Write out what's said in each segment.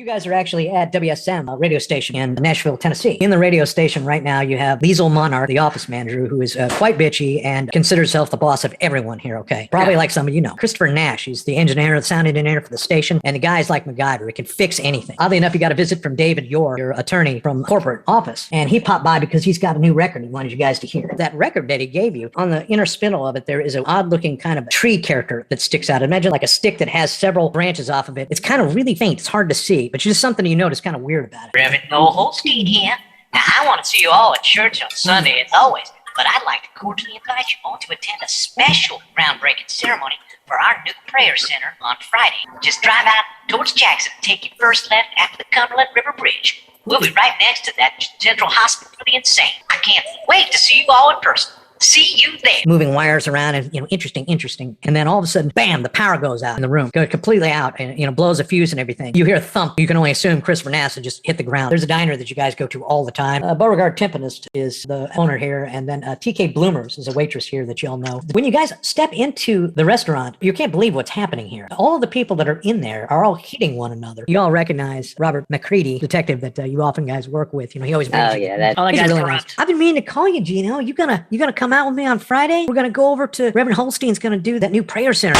You guys are actually at WSM, a radio station in Nashville, Tennessee. In the radio station right now, you have Liesl Monarch, the office manager, who is quite bitchy and considers herself the boss of everyone here, okay? Probably like some of you know. Christopher Nash, he's the engineer, the sound engineer for the station, and the guy's like MacGyver. He can fix anything. Oddly enough, you got a visit from David your attorney from corporate office, and he popped by because he's got a new record he wanted you guys to hear. That record that he gave you, on the inner spindle of it, there is an odd-looking kind of tree character that sticks out. Imagine like a stick that has several branches off of it. It's kind of really faint. It's hard to see, but just something you notice kind of weird about it. Reverend Noel Holstein here. Now, I want to see you all at church on Sunday as always, but I'd like to cordially invite you all to attend a special groundbreaking ceremony for our new prayer center on Friday. Just drive out towards Jackson and take your first left after the Cumberland River Bridge. We'll be right next to that Central Hospital for the Insane. I can't wait to see you all in person. See you there. Moving wires around and, interesting. And then all of a sudden, bam, the power goes out in the room. Goes completely out and, blows a fuse and everything. You hear a thump. You can only assume Christopher Nass had just hit the ground. There's a diner that you guys go to all the time. Beauregard Timpanist is the owner here. And then TK Bloomers is a waitress here that you all know. When you guys step into the restaurant, you can't believe what's happening here. All of the people that are in there are all hitting one another. You all recognize Robert McCready, detective that you often guys work with. He always brings you. That guy's really nice. I've been meaning to call you, Gino. You gonna come out with me on Friday? We're gonna go over to Reverend Holstein's gonna do that new prayer center.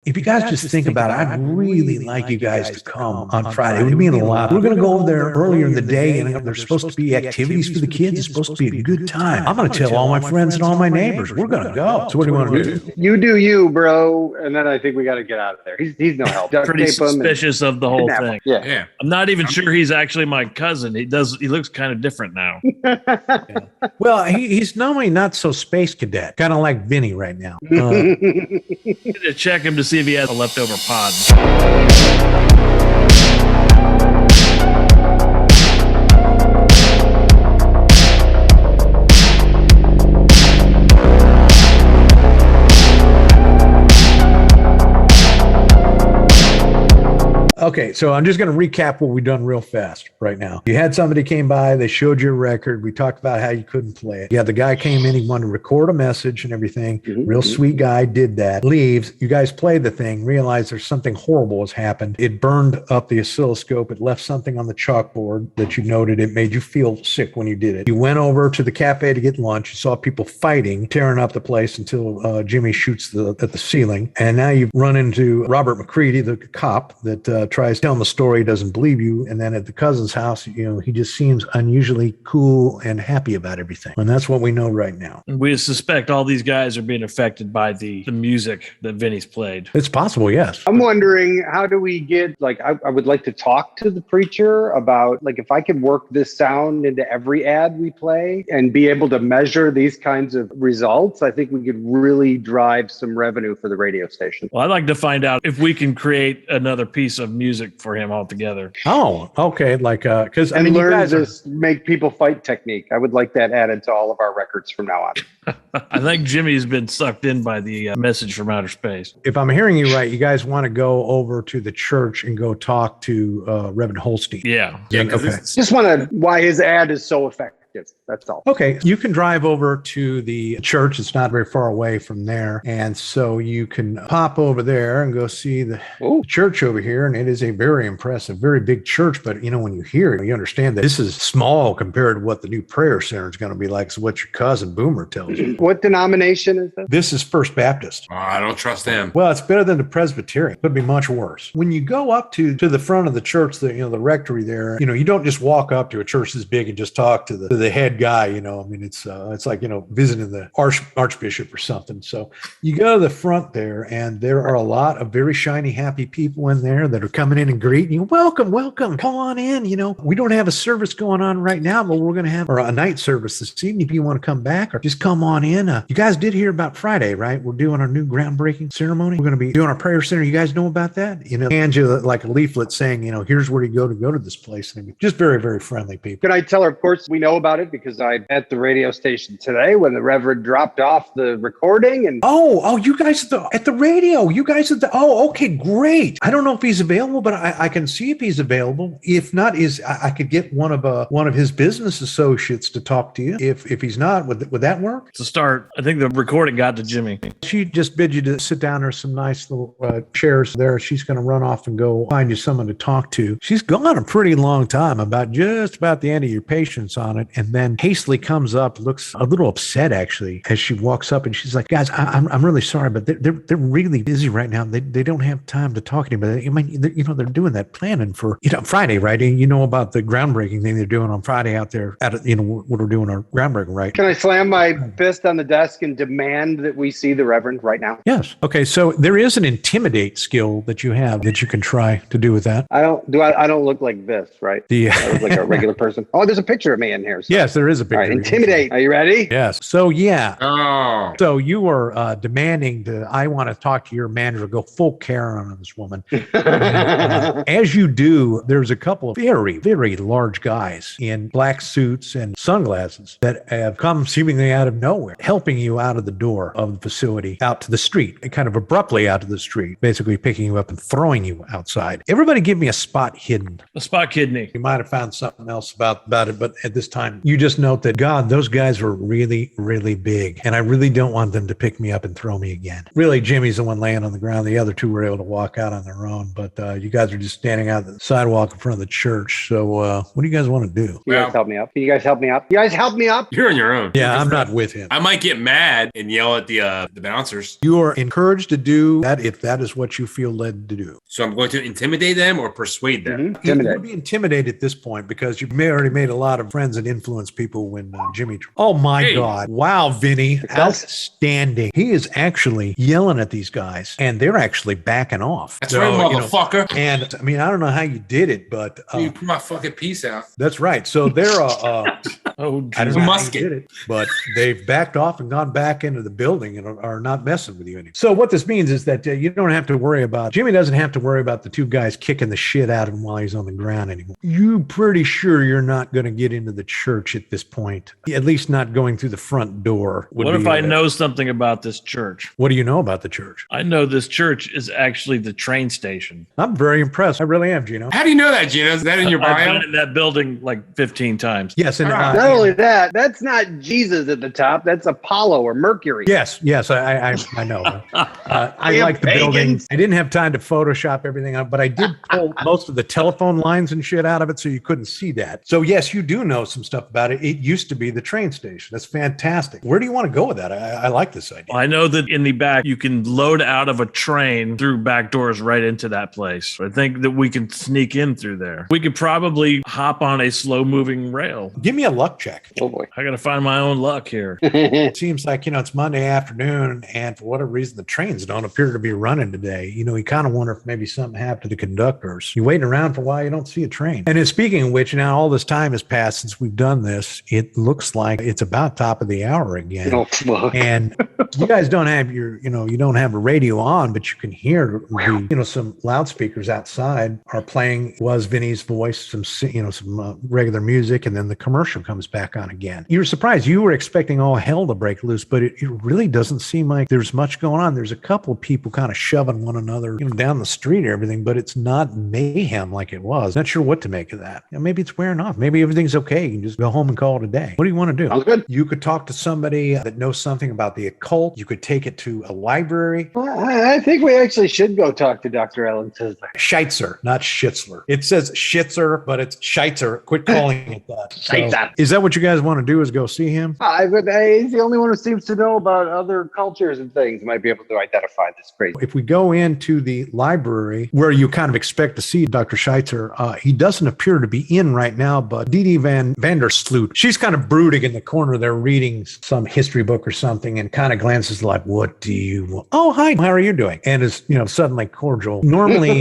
If you guys just think about it, I'd really like you guys to come on Friday. It would mean a lot. We're going to go over there earlier in the day, and there's supposed to be activities for the kids. It's supposed to be a good time. I'm going to tell all my friends and all my neighbors. We're going to go. So what do you want to do? You do you, bro. And then I think we got to get out of there. He's no help. Pretty suspicious of the whole thing. Yeah. I'm not even sure he's actually my cousin. He looks kind of different now. Well, he's normally not so space cadet, kind of like Vinny right now. I'm gonna check him to see if he has a leftover pod. Okay, so I'm just going to recap what we've done real fast right now. You had somebody came by, they showed you a record. We talked about how you couldn't play it. Yeah, the guy came in, he wanted to record a message and everything. Real sweet guy, did that. Leaves, you guys played the thing, realized there's something horrible has happened. It burned up the oscilloscope. It left something on the chalkboard that you noted. It made you feel sick when you did it. You went over to the cafe to get lunch. You saw people fighting, tearing up the place until Jimmy shoots at the ceiling. And now you've run into Robert McCready, the cop that tries telling the story, doesn't believe you, and then at the cousin's house, he just seems unusually cool and happy about everything, and that's what we know right now. We suspect all these guys are being affected by the music that Vinny's played. It's possible, yes. I'm wondering, how do we get, I would like to talk to the preacher about, if I could work this sound into every ad we play and be able to measure these kinds of results, I think we could really drive some revenue for the radio station. Well, I'd like to find out if we can create another piece of music for him altogether. Oh, okay. Because learn you guys this make people fight technique. I would like that added to all of our records from now on. I think Jimmy's been sucked in by the message from outer space. If I'm hearing you right, you guys want to go over to the church and go talk to Reverend Holstein. Yeah. Okay. Just want to why his ad is so effective. That's all. Okay. You can drive over to the church. It's not very far away from there. And so you can pop over there and go see the church over here. And it is a very impressive, very big church. But, when you hear it, you understand that this is small compared to what the new prayer center is going to be like. So what your cousin Boomer tells you. What denomination is this? This is First Baptist. Oh, I don't trust them. Well, it's better than the Presbyterian. Could be much worse. When you go up to the front of the church, the rectory there, you don't just walk up to a church this big and just talk to the head guy, it's like, visiting the archbishop or something. So you go to the front there, and there are a lot of very shiny, happy people in there that are coming in and greeting you. Welcome. Come on in. We don't have a service going on right now, but we're going to have a night service this evening. If you want to come back, or just come on in. You guys did hear about Friday, right? We're doing our new groundbreaking ceremony. We're going to be doing our prayer center. You guys know about that? Hand you like a leaflet saying, here's where you go to this place. And just very, very friendly people. Can I tell her, of course, we know about it because because I'm at the radio station today when the Reverend dropped off the recording. And Oh, you guys at the radio. You guys at the. Oh, okay, great. I don't know if he's available, but I can see if he's available. If not, I could get one of his business associates to talk to you. If he's not, would that work? To start, I think the recording got to Jimmy. She just bid you to sit down. There's some nice little chairs there. She's going to run off and go find you someone to talk to. She's gone a pretty long time, just about the end of your patience on it, and then hastily comes up, looks a little upset actually as she walks up, and she's like, "Guys, I'm really sorry, but they're really busy right now. They don't have time to talk to anybody. I mean, they're doing that planning for Friday, right? And you know about the groundbreaking thing they're doing on Friday out there at what we're doing our groundbreaking, right? can I slam my fist on the desk and demand that we see the Reverend right now? Yes. Okay. So there is an intimidate skill that you have that you can try to do with that. I don't look like this, right? I look like a regular person. Oh, there's a picture of me in here. So. Yes, there is a picture. All right, intimidate. Are you ready? Yes. So yeah. Oh. So you are demanding I want to talk to your manager, go full Karen on this woman. And, as you do, there's a couple of very, very large guys in black suits and sunglasses that have come seemingly out of nowhere, helping you out of the door of the facility, out to the street, kind of abruptly out to the street, basically picking you up and throwing you outside. Everybody give me a spot hidden. A spot kidney. You might have found something else about it, but at this time, you just note that, God, those guys were really, really big, and I really don't want them to pick me up and throw me again. Really, Jimmy's the one laying on the ground. The other two were able to walk out on their own, but you guys are just standing out the sidewalk in front of the church. So what do you guys want to do? You guys help me up. Can you guys help me up? You guys help me up? You're on your own. Yeah, I'm not with him. I might get mad and yell at the bouncers. You are encouraged to do that if that is what you feel led to do. So I'm going to intimidate them or persuade them. Mm-hmm. You Intimidate. would be intimidated at this point because you've already made a lot of friends and influenced people when Jimmy. Oh my Hey. God. Wow, Vinny. Outstanding. He is actually yelling at these guys and they're actually backing off. That's right, motherfucker. And I mean, I don't know how you did it, but You put my fucking piece out. that's right. So they're Oh, I don't It's know a how musket. you did it, but they've backed off and gone back into the building and are not messing with you anymore. So what this means is that you don't have to worry about, Jimmy doesn't have to worry about the two guys kicking the shit out of him while he's on the ground anymore. You pretty sure you're not going to get into the church at this point, at least not going through the front door. what if I know something about this church? What do you know about the church? I know this church is actually the train station. I'm very impressed. I really am, Gino. How do you know that, Gino? Is that in your I've bio? been in that building like 15 times. Yes. And Not only that, that's not Jesus at the top. That's Apollo or Mercury. Yes, I know. I Damn like the building. pagans. I didn't have time to Photoshop everything up, but I did pull most of the telephone lines and shit out of it so you couldn't see that. So yes, you do know some stuff about it. It used to be the train station. That's fantastic. Where do you want to go with that? I like this idea. I know that in the back, you can load out of a train through back doors right into that place. I think that we can sneak in through there. We could probably hop on a slow moving rail. Give me a luck check. Oh boy. I got to find my own luck here. It seems like, it's Monday afternoon, and for whatever reason, the trains don't appear to be running today. You kind of wonder if maybe something happened to the conductors. You're waiting around for a while, you don't see a train. And speaking of which, now all this time has passed since we've done this. It looks like it's about top of the hour again. Oh, fuck. And you guys don't have you don't have a radio on, but you can hear some loudspeakers outside are playing was Vinny's voice, some regular music, and then the commercial comes back on again. You were surprised. You were expecting all hell to break loose, but it really doesn't seem like there's much going on. There's a couple of people kind of shoving one another down the street and everything, but it's not mayhem like it was. Not sure what to make of that. Maybe it's wearing off. Maybe everything's okay. You can just go home and call it a day. What do you want to do? Sounds good. You could talk to somebody that knows something about the occult. You could take it to a library. Well, I think we actually should go talk to Dr. Ellen Tisler. Scheitzer, not Schitzler. It says Schitzer, but it's Scheitzer. Quit calling it that. So, Scheitzer. is that what you guys want to do, is go see him? He's the only one who seems to know about other cultures and things. Might be able to identify this crazy. If we go into the library where you kind of expect to see Dr. Scheitzer, he doesn't appear to be in right now, but Dee Dee van der Sloot, she's kind of brooding in the corner there reading some history book or something and kind of glances like, what do you want? Oh, hi, how are you doing? And is, suddenly cordial. Normally,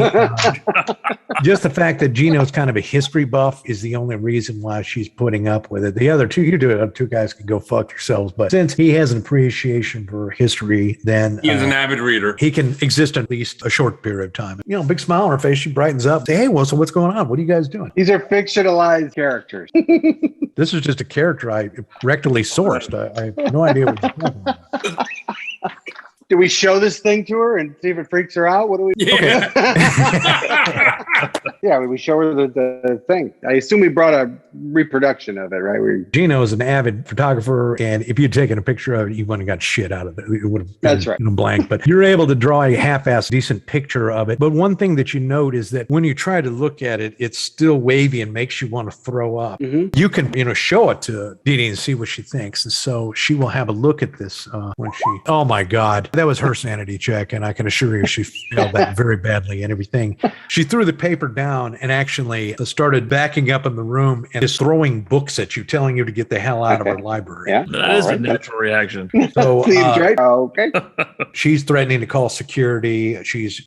Just the fact that Gino's kind of a history buff is the only reason why she's putting up with it. The other two, two guys can go fuck yourselves. But since he has an appreciation for history, then He is an avid reader. he can exist at least a short period of time. You know, big smile on her face. She brightens up. Say, hey, well, so what's going on? What are you guys doing? These are fictionalized characters. This is just a character I rectally sourced. I have no idea what you're talking about. Do we show this thing to her and see if it freaks her out? What do we do? Yeah. Yeah, we show her the thing. I assume we brought a reproduction of it, right? Gino is an avid photographer, and if you'd taken a picture of it, you wouldn't have got shit out of it. It would have been That's right. blank. But you're able to draw a half-assed decent picture of it. But one thing that you note is that when you try to look at it, it's still wavy and makes you want to throw up. Mm-hmm. You can, show it to Dee Dee and see what she thinks. And so she will have a look at this when she, oh my God, that was her sanity check. And I can assure you she failed that very badly and everything. She threw the paper down and actually started backing up in the room and just throwing books at you, telling you to get the hell out of her library. Yeah. That is a natural reaction. So Seems right. Okay. she's threatening to call security. She's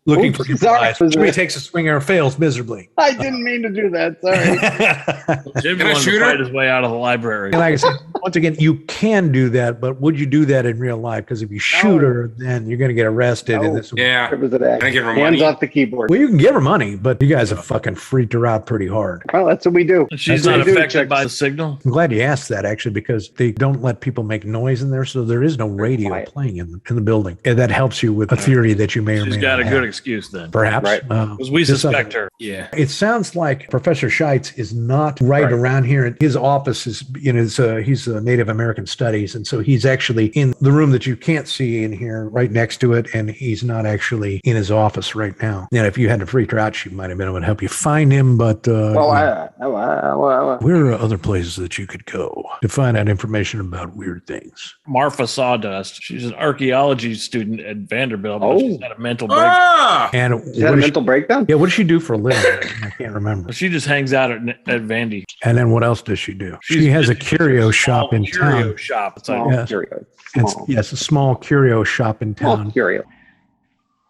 looking for Sorry. supplies. Jimmy takes a swinger and fails miserably. I didn't mean to do that. Sorry. Jimmy Can I wanted shoot to her? fight his way out of the library. And like I said, once again, you can do that, but would you do that in real life? Because if you shoot her, then you're going to get arrested. No. And this Yeah. It was an act. Can I give her Hands money? off the keyboard. well, you can give her money, but you guys have fucking freaked her out pretty hard. Well, that's what we do. She's That's not what we do, affected by the signal. I'm glad you asked that, actually, because they don't let people make noise in there, so there is no radio quiet. playing in the building. And that helps you with a theory that you may or She's may got a not good have. excuse then. Perhaps. Right. Because we Just suspect something. her. Yeah. It sounds like Professor Scheitz is not right around here. His office is, he's a Native American Studies. And so he's actually in the room that you can't see in here right next to it. And he's not actually in his office right now. And if you had to freak her out, she might have been able to help you find him. But Well, where are other places that you could go to find out information about weird things? Marfa Sawdust. She's an archaeology student at Vanderbilt, but she's had a mental break. Ah! And is that a mental breakdown? yeah, what does she do for a living? I can't remember. She just hangs out at Vandy. And then what else does she do? She's She has a busy. curio She's shop in curio town. shop. It's like, Small Yes. curio. It's, Small. yes, a small curio shop in Small town. curio.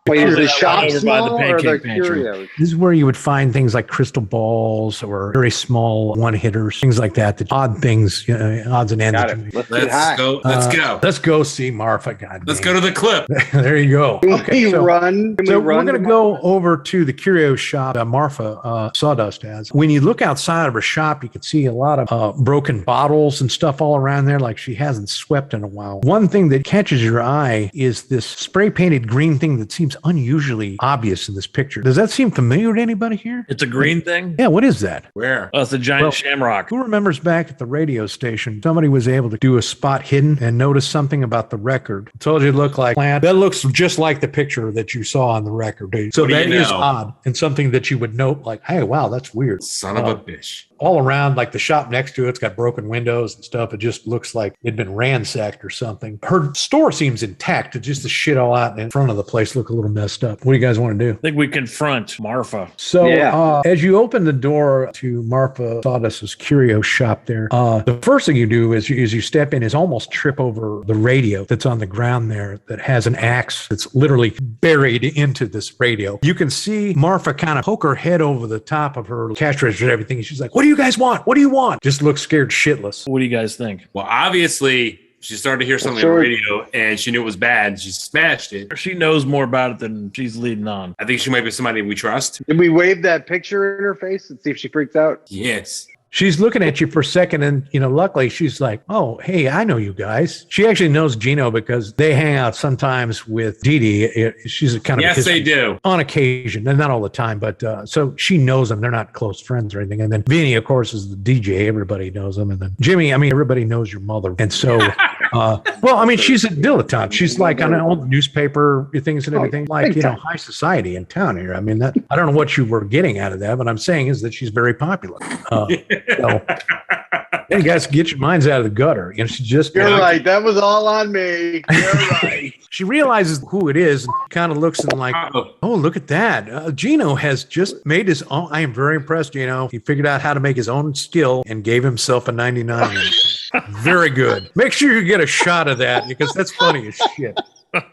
Wait, is the That shop one over by the small or the pancake pantry. curios? This is where you would find things like crystal balls or very small one-hitters, things like that, odd things, odds and ends. Got that it. you- Let's get Let's high. go. Let's go. Let's go see Marfa. God Let's damn. go to the clip. There you go. Can Okay, we so, run? Can so we we're run going to go over to the curio shop Marfa Sawdust has. When you look outside of her shop, you can see a lot of broken bottles and stuff all around there, like she hasn't swept in a while. One thing that catches your eye is this spray painted green thing that seems unusually obvious in this picture. Does that seem familiar to anybody here? it's a green thing. Yeah, what is that? Where? Oh, it's a giant Well- shamrock. Who remembers back at the radio station, somebody was able to do a spot hidden and notice something about the record. I told you it looked like plant. That looks just like the picture that you saw on the record, dude. So What do that you is know? odd and something that you would note like, hey, wow, that's weird. Son of a bitch. All around, like the shop next to it's got broken windows and stuff. It just looks like it'd been ransacked or something. Her store seems intact. It's just the shit all out in front of the place look a little messed up. What do you guys want to do? I think we confront Marfa. So Yeah. as you open the door to Marfa Sawdust's curio shop there, the first thing you do is you step in is almost trip over the radio that's on the ground there that has an axe that's literally buried into this radio. You can see Marfa kind of poke her head over the top of her cash register and everything. And she's like, what do you guys want? What do you want? Just looks scared shitless. What do you guys think? Well, obviously, she started to hear something on the radio and she knew it was bad. And she smashed it. She knows more about it than she's leading on. I think she might be somebody we trust. Did we wave that picture in her face and see if she freaks out? Yes. She's looking at you for a second, and luckily she's like, "Oh, hey, I know you guys." She actually knows Gino because they hang out sometimes with Dee Dee. She's a kind of Yes, they do. on occasion, and not all the time, but so she knows them. They're not close friends or anything. And then Vinny, of course, is the DJ. Everybody knows him. And then Jimmy, everybody knows your mother. And so, she's a dilettante. She's like on all the newspaper things and everything, like high society in town here. I don't know what you were getting out of that, but I'm saying is that she's very popular. So, you guys get your minds out of the gutter. She just You're right. That was all on me. You're right. She realizes who it is and kind of looks and like, oh, look at that. Gino has just made his own. I am very impressed, Gino. He figured out how to make his own skill and gave himself a 99. Very good. Make sure you get a shot of that because that's funny as shit.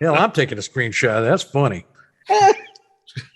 Hell, I'm taking a screenshot of that. That's funny.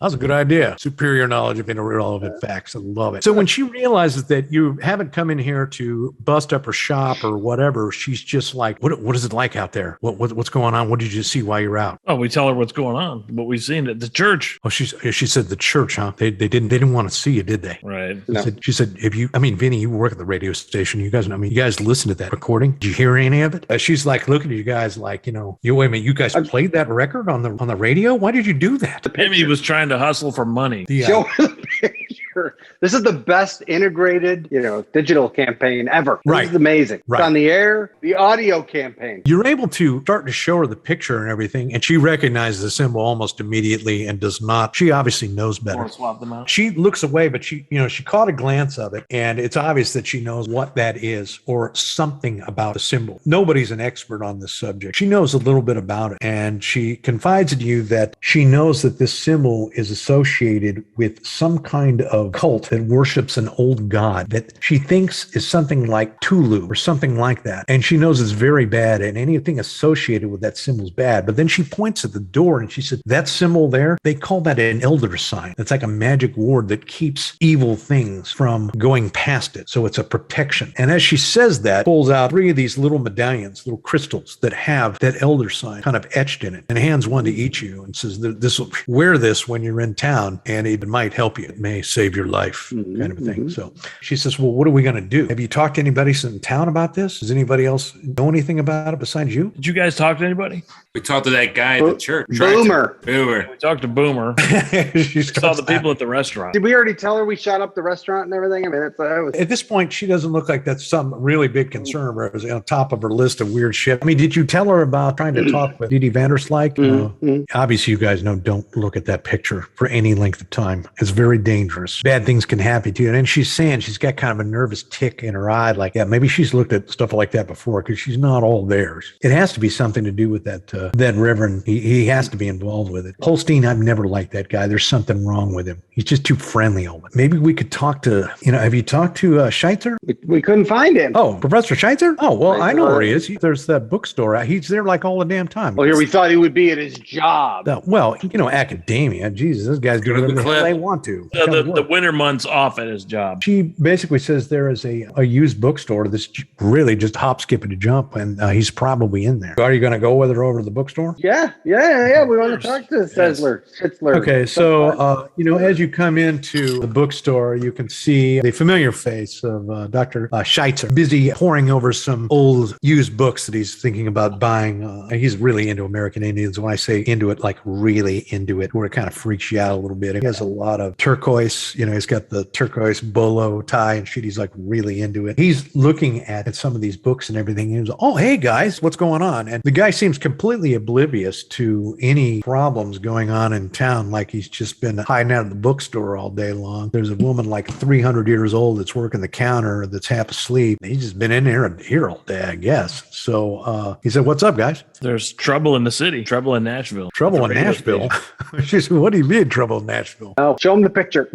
was a good idea. Superior knowledge of irrelevant facts. I love it. So when she realizes that you haven't come in here to bust up her shop or whatever, she's just like, what is it like out there? What's going on? What did you see while you're out? Oh, we tell her what's going on, what we've seen at the church. Oh, she said the church, huh? They didn't want to see you, did they? Right. No. She said, Vinny, you work at the radio station. You guys listen to that recording. Did you hear any of it? She's like looking at you guys like, wait a minute, you guys played that record on the radio? Why did you do that? Maybe he was trying to hustle for money. Show her the picture. This is the best integrated, digital campaign ever. Right. This is amazing. Right. It's on the air, the audio campaign. You're able to start to show her the picture and everything, and she recognizes the symbol almost immediately and does not. She obviously knows better. Or swap them out. She looks away, but she caught a glance of it, and it's obvious that she knows what that is or something about the symbol. Nobody's an expert on this subject. She knows a little bit about it, and she confides in you that she knows that this symbol is associated with some kind of cult that worships an old god that she thinks is something like Tulu or something like that. And she knows it's very bad, and anything associated with that symbol is bad. But then she points at the door and she said, that symbol there, they call that an elder sign. It's like a magic ward that keeps evil things from going past it. So it's a protection. And as she says that, pulls out 3 of these little medallions, little crystals that have that elder sign kind of etched in it, and hands one to each of you and says, wear this when you're in town and it might help you. It may save your life, kind of thing. So she says, well, what are we going to do? Have you talked to anybody in town about this? Does anybody else know anything about it besides you? Did you guys talk to anybody? We talked to that guy at the church. Boomer. Boomer. We talked to Boomer. She Saw the people at the restaurant. Did we already tell her we shot up the restaurant and everything? I mean, that was... At this point, she doesn't look like that's some really big concern or it was on top of her list of weird shit. I mean, did you tell her about trying to talk with Didi Vanderslyke? Obviously, you guys know, don't look at that picture for any length of time. It's very dangerous. Bad things can happen to you. And she's saying she's got kind of a nervous tick in her eye like that. Maybe she's looked at stuff like that before because she's not all there. It has to be something to do with that reverend. He has to be involved with it. Holstein, I've never liked that guy. There's something wrong with him. He's just too friendly. Maybe we could talk to, have you talked to Scheitzer? We couldn't find him. Oh, Professor Scheitzer? Oh, well, I know where he is. There's that bookstore. He's there like all the damn time. Well, here we thought he would be at his job. Well, academia. Jesus, those guys do whatever the hell they want to. The winter months off at his job. She basically says there is a used bookstore that's really just hop, skip, and a jump, and he's probably in there. Are you going to go with her over to the bookstore? Yeah. We want to talk to Sizzler. Okay, so, as you come into the bookstore, you can see the familiar face of Dr. Scheitzer, busy poring over some old used books that he's thinking about buying. He's really into American Indians. When I say into it, like really into it, where it kind of freaks you out a little bit. He has a lot of turquoise, he's got the turquoise bolo tie and shit. He's like really into it. He's looking at some of these books and everything. He's like, oh, hey guys, what's going on? And the guy seems completely oblivious to any problems going on in town. Like he's just been hiding out at the bookstore all day long. There's a woman like 300 years old that's working the counter that's half asleep. He's just been in here all day, I guess. So he said, what's up, guys? There's trouble in the city. Trouble in Nashville. Trouble in Nashville? She said, what do you mean trouble in Nashville? Oh, show him the picture.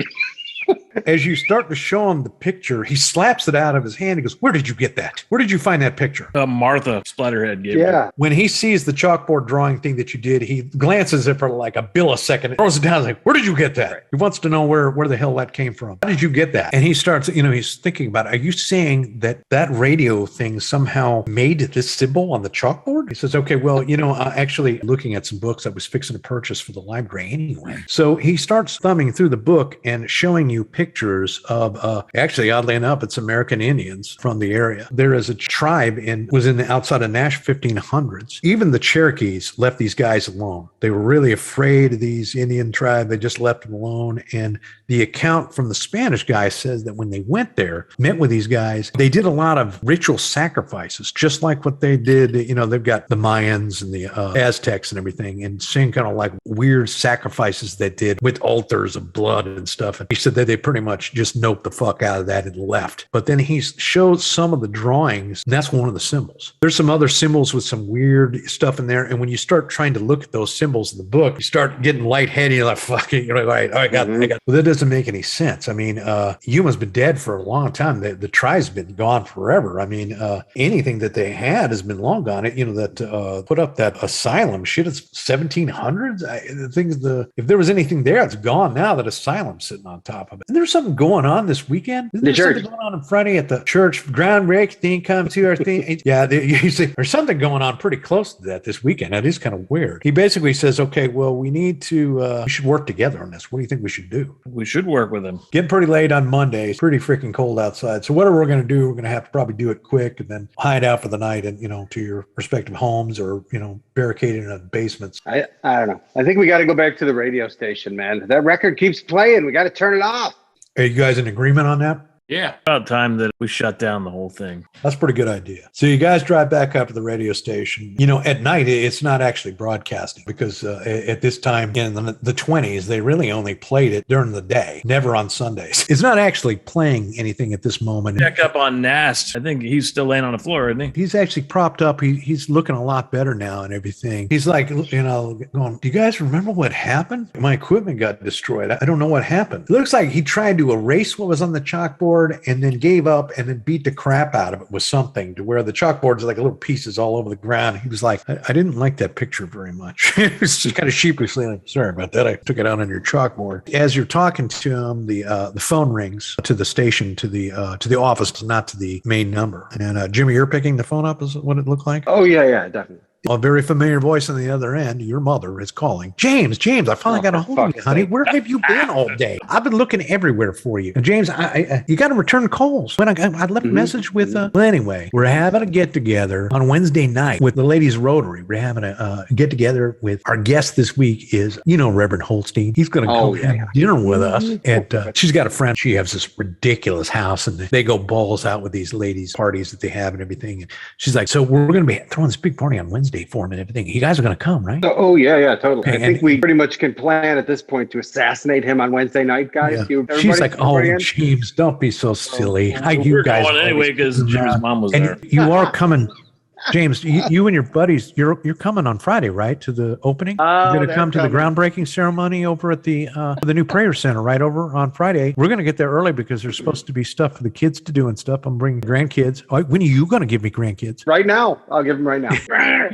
As you start to show him the picture, he slaps it out of his hand. He goes, where did you get that? Where did you find that picture? Martha Splatterhead gave me. Yeah. When he sees the chalkboard drawing thing that you did, he glances at it for like a millisecond, throws it down, like, where did you get that? He wants to know where the hell that came from. How did you get that? And he starts, he's thinking about it. Are you saying that radio thing somehow made this symbol on the chalkboard? He says, okay, well, actually looking at some books I was fixing to purchase for the library anyway. So he starts thumbing through the book and showing you pictures of, actually, oddly enough, it's American Indians from the area. There is a tribe was in the outside of Nashville 1500s. Even the Cherokees left these guys alone. They were really afraid of these Indian tribe. They just left them alone. And the account from the Spanish guy says that when they went there, met with these guys, they did a lot of ritual sacrifices, just like what they did. They've got the Mayans and the Aztecs and everything, and same kind of like weird sacrifices they did with altars of blood and stuff. And he said that pretty much just noped the fuck out of that and left. But then he shows some of the drawings, and that's one of the symbols. There's some other symbols with some weird stuff in there. And when you start trying to look at those symbols in the book, you start getting lightheaded. You're like, fucking, you're like, all right, I got it. Well, that doesn't make any sense. I mean, humans been dead for a long time. The tribe's been gone forever. I mean, anything that they had has been long gone. That put up that asylum shit, it's 1700s. If there was anything there, it's gone now. That asylum's sitting on top of it. And there's something going on this weekend. Isn't there something going on Friday at the church? Groundbreak thing come to our thing. Yeah, you see, there's something going on pretty close to that this weekend. That is kind of weird. He basically says, okay, well, we need to, we should work together on this. What do you think we should do? We should work with him. Getting pretty late on Monday. It's pretty freaking cold outside. So whatever we're going to do, we're going to have to probably do it quick and then hide out for the night and, to your respective homes or, barricaded in a basements. I don't know. I think we got to go back to the radio station, man. That record keeps playing. We got to turn it off. Are you guys in agreement on that? Yeah. About time that we shut down the whole thing. That's a pretty good idea. So you guys drive back up to the radio station. At night, it's not actually broadcasting because at this time in the 20s, they really only played it during the day, never on Sundays. It's not actually playing anything at this moment. Check up on Nast. I think he's still laying on the floor, isn't he? He's actually propped up. He's looking a lot better now and everything. He's like, going, do you guys remember what happened? My equipment got destroyed. I don't know what happened. It looks like he tried to erase what was on the chalkboard and then gave up and then beat the crap out of it with something to where the chalkboards are like little pieces all over the ground. He was like, I didn't like that picture very much. He was just kind of sheepishly like, sorry about that. I took it out on your chalkboard. As you're talking to him, the phone rings to the station, to the office, not to the main number. And Jimmy, you're picking the phone up is what it looked like? Oh, yeah, definitely. A very familiar voice on the other end. Your mother is calling. James, I finally got a hold of you, honey. Where have you been all day? I've been looking everywhere for you. And James, you got to return calls. When I left a message with, well, anyway, we're having a get together on Wednesday night with the Ladies Rotary. We're having a get together with our guest this week is, Reverend Holstein. He's going to come have dinner with us. And she's got a friend. She has this ridiculous house and they go balls out with these ladies parties that they have and everything. And she's like, so we're going to be throwing this big party on Wednesday for him and everything. You guys are going to come, right? Oh, yeah, totally. I think we pretty much can plan at this point to assassinate him on Wednesday night, guys. Yeah. She's like, oh, James, don't be so silly. You guys going anyway because Jim's mom was there. You are coming. James, you and your buddies, you're coming on Friday, right? To the opening? You're going to come to the groundbreaking ceremony over at the new prayer center right over on Friday. We're going to get there early because there's supposed to be stuff for the kids to do and stuff. I'm bringing grandkids. When are you going to give me grandkids? Right now. I'll give them right now.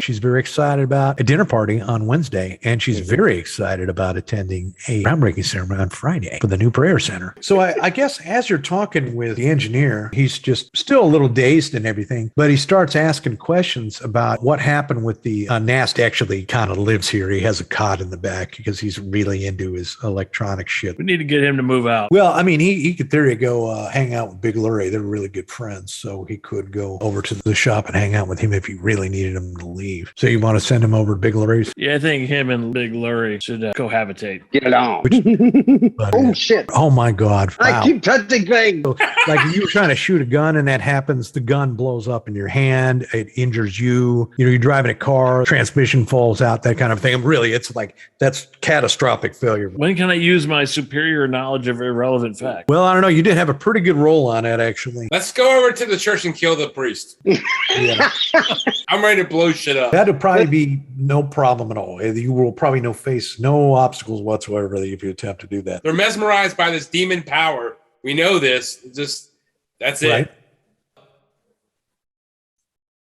She's very excited about a dinner party on Wednesday, and she's very excited about attending a groundbreaking ceremony on Friday for the new prayer center. So I guess as you're talking with the engineer, he's just still a little dazed and everything, but he starts asking questions about what happened with the Nast actually kind of lives here. He has a cot in the back because he's really into his electronic shit. We need to get him to move out. Well, I mean, he could theory go hang out with Big Lurie. They're really good friends, so he could go over to the shop and hang out with him if he really needed him to leave. So you want to send him over to Big Lurie's? Yeah, I think him and Big Lurie should cohabitate. Get it on. Shit. Oh my God. Wow. I keep touching things. So, like you were trying to shoot a gun and that happens, the gun blows up in your hand, it injures you, you're driving a car, transmission falls out, that kind of thing. Really, it's like, that's catastrophic failure. When can I use my superior knowledge of irrelevant facts? Well, I don't know. You did have a pretty good roll on that, actually. Let's go over to the church and kill the priest. Yeah. I'm ready to blow shit up. That'll probably be no problem at all. You will probably face no obstacles whatsoever if you attempt to do that. They're mesmerized by this demon power. We know this. That's it. Right.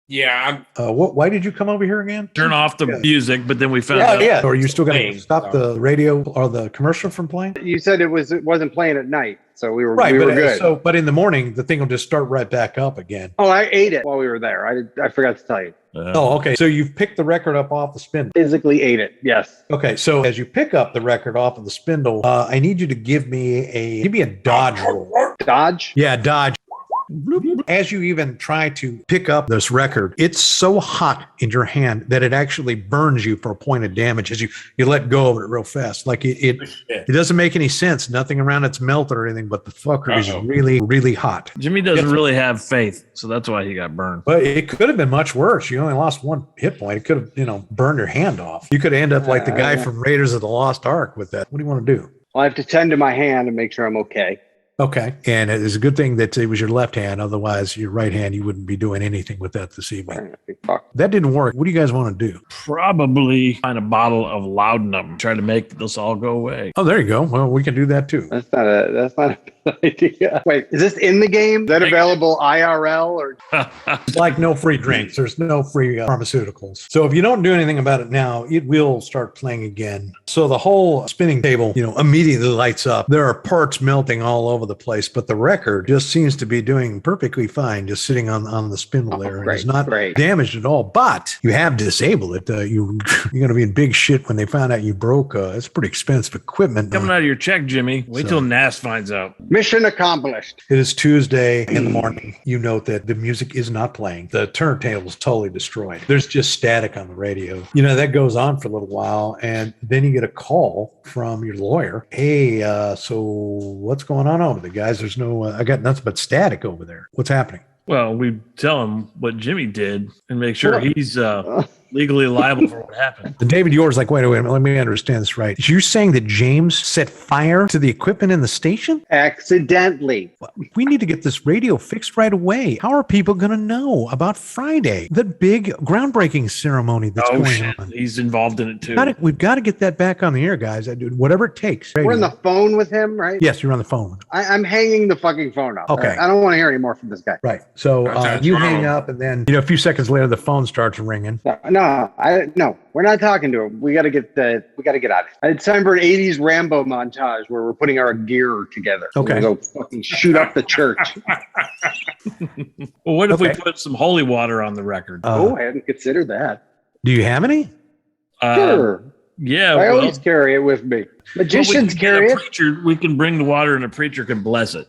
Yeah, why did you come over here again? Turn off the music, but then we found out. Yeah. Or are you still going to stop the radio or the commercial from playing? You said it wasn't playing at night, so we were right. We were good. But in the morning, the thing will just start right back up again. Oh, I ate it while we were there. I forgot to tell you. Okay. So you've picked the record up off the spindle. Physically ate it. Yes. Okay. So as you pick up the record off of the spindle, I need you to give me a dodge roll. Dodge? Yeah, dodge. As you even try to pick up this record, it's so hot in your hand that it actually burns you for a point of damage as you let go of it real fast. Like it doesn't make any sense. Nothing around it's melted or anything, but the fucker is really, really hot. Jimmy doesn't really have faith, so that's why he got burned. But it could have been much worse. You only lost one hit point. It could have, burned your hand off. You could end up like the guy from Raiders of the Lost Ark with that. What do you want to do? Well, I have to tend to my hand and make sure I'm okay. Okay. And it is a good thing that it was your left hand. Otherwise, your right hand, you wouldn't be doing anything with that this evening. Fuck. That didn't work. What do you guys want to do? Probably find a bottle of Laudanum. Try to make this all go away. Oh, there you go. Well, we can do that too. That's not a bad idea. Wait, is this in the game? Is that available IRL or? It's like no free drinks. There's no free pharmaceuticals. So if you don't do anything about it now, it will start playing again. So the whole spinning table, immediately lights up. There are parts melting all over the place, but the record just seems to be doing perfectly fine, just sitting on the spindle there. Great, It's not great. damaged at all, but you have disabled it. You're going to be in big shit when they find out you broke. It's pretty expensive equipment. Coming out of your check, Jimmy. Wait till Nas finds out. Mission accomplished. It is Tuesday in the morning. You note that the music is not playing. The turntable is totally destroyed. There's just static on the radio. That goes on for a little while. And then you get a call from your lawyer. Hey, so what's going on over there, guys? There's I got nothing but static over there. What's happening? Well, we tell him what Jimmy did and make sure he's legally liable for what happened. And David Yours like, wait a minute, let me understand this right. You're saying that James set fire to the equipment in the station? Accidentally. We need to get this radio fixed right away. How are people going to know about Friday, the big groundbreaking ceremony that's going on? He's involved in it too. We've got to get that back on the air, guys. I do whatever it takes. We're on the phone with him, right? Yes, you're on the phone. I'm hanging the fucking phone up. Okay. I don't want to hear any more from this guy. Right. So you hang up, and then a few seconds later, the phone starts ringing. No, we're not talking to him. We got to get out of here. It's time for an 80s Rambo montage where we're putting our gear together. Okay. We're gonna go fucking shoot up the church. Well, what if we put some holy water on the record? I hadn't considered that. Do you have any? Sure. Yeah. I always carry it with me. Magicians carry it. We can bring the water and a preacher can bless it.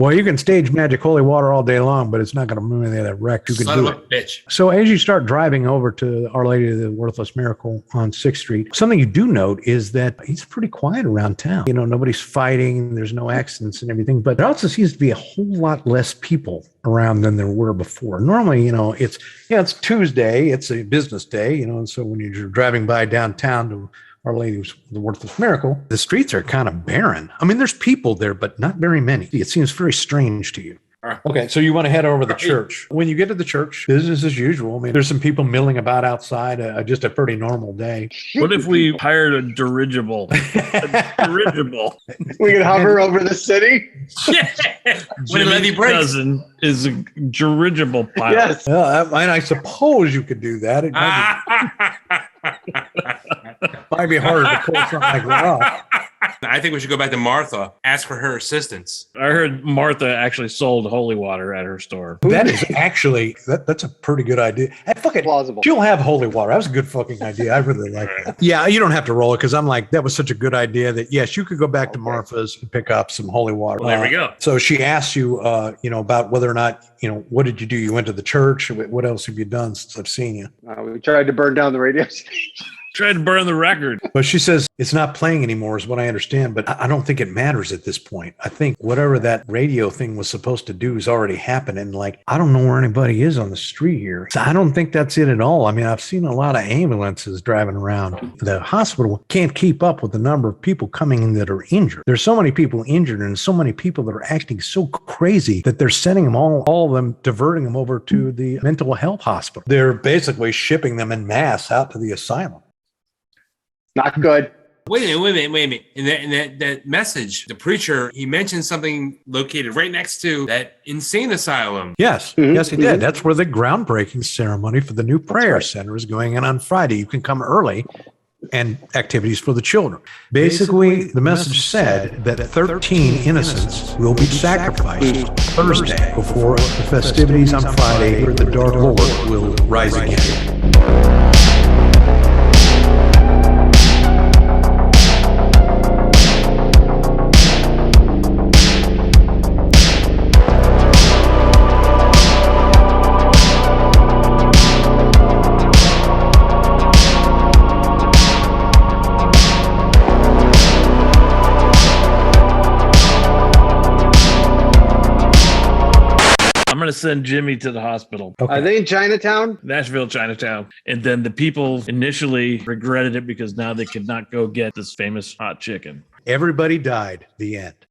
Well, you can stage magic holy water all day long, but it's not going to move any of that wreck. You can Son do of a it. bitch. So as you start driving over to Our Lady of the Worthless Miracle on 6th Street, something you do note is that it's pretty quiet around town. Nobody's fighting. There's no accidents and everything, but there also seems to be a whole lot less people around than there were before. Normally, it's Tuesday. It's a business day, and so when you're driving by downtown to Our Lady of the Worthless Miracle, the streets are kind of barren. I mean, there's people there, but not very many. It seems very strange to you. Okay, so you want to head over to the church. When you get to the church, business as usual. I mean, there's some people milling about outside, just a pretty normal day. What if we hired a dirigible? Dirigible. We can hover over the city. Jimmy's cousin is a dirigible pilot. Yes. And I suppose you could do that. It might be harder to pull something like that off. I think we should go back to Martha, ask for her assistance. I heard Martha actually sold holy water at her store. That is actually, that's a pretty good idea. Plausible. She'll have holy water. That was a good fucking idea. I really like that. Yeah, you don't have to roll it because I'm like, that was such a good idea that, yes, you could go back to Martha's and pick up some holy water. Well, there we go. So she asks you, about whether or not, what did you do? You went to the church. What else have you done since I've seen you? We tried to burn down the radio station. Tried to burn the record. But she says it's not playing anymore is what I understand, but I don't think it matters at this point. I think whatever that radio thing was supposed to do is already happening. Like, I don't know where anybody is on the street here. So I don't think that's it at all. I mean, I've seen a lot of ambulances driving around. The hospital can't keep up with the number of people coming in that are injured. There's so many people injured and so many people that are acting so crazy that they're sending them all of them, diverting them over to the mental health hospital. They're basically shipping them en masse out to the asylum. Not good. Wait a minute. In that message, the preacher, he mentioned something located right next to that insane asylum. Yes, yes, he did. That's where the groundbreaking ceremony for the new prayer center is going on Friday. You can come early and activities for the children. Basically, the message said that 13 innocents will be sacrificed Thursday before the festivities on Friday where the Dark Lord will rise again. I'm going to send Jimmy to the hospital. Okay. Are they in Chinatown? Nashville, Chinatown. And then the people initially regretted it because now they could not go get this famous hot chicken. Everybody died. The end.